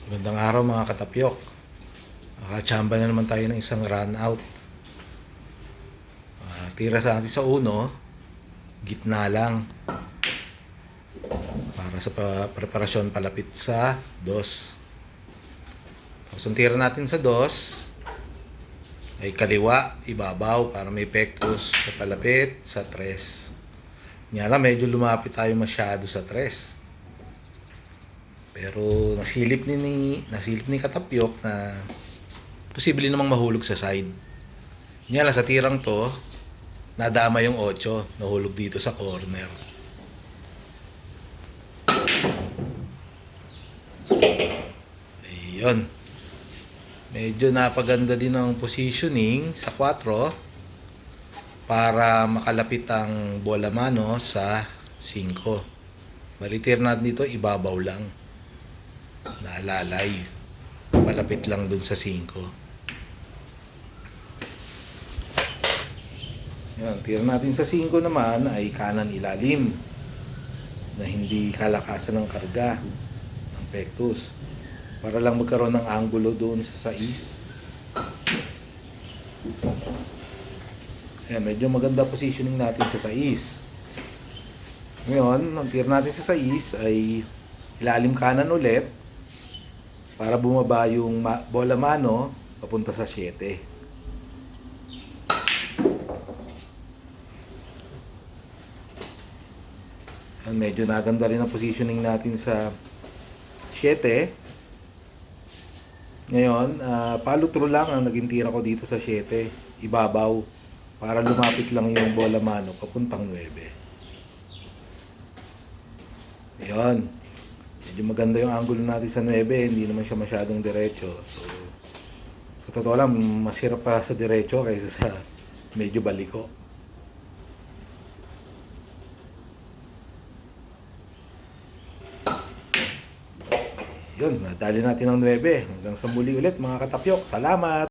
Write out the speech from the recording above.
Magandang araw mga katapyok. Nakachamba na naman tayo ng isang run out. Tira sa atin sa uno, gitna lang. Para sa preparasyon palapit sa dos. Tapos ang tira natin sa dos ay kaliwa, ibabaw para may pectus papalapit sa tres. Nga lang medyo lumapit tayo masyado sa tres. Pero nasilip ni Katapyok na posible namang mahulog sa side. Nga lang sa tirang to, nadama yung 8, nahulog dito sa corner. Ayun. Medyo napaganda din ang positioning sa 4 para makalapit ang bola mano sa 5. Balitir natin dito, ibabaw lang. Naalalay. Malapit lang dun sa 5. Yan, tira natin sa 5 naman ay kanan ilalim na hindi kalakasan ng karga ng pectus para lang magkaroon ng angulo doon sa 6. Ayan, medyo maganda positioning natin sa 6. Ngayon, ang tira natin sa 6 ay ilalim kanan ulit para bumaba yung bola mano papunta sa 7. Medyo naganda rin ang positioning natin sa 7. Ngayon, follow through lang ang naging tira ko dito sa 7. Ibabaw para lumapit lang yung bola mano papuntang 9. Ayun. Medyo maganda yung angulo natin sa 9, hindi naman siya masyadong diretso. So, sa totoo lang, mas hirap pa sa diretso kaysa sa medyo baliko. Yun, nadali natin ang 9. Hanggang sa muli ulit mga katapyok. Salamat!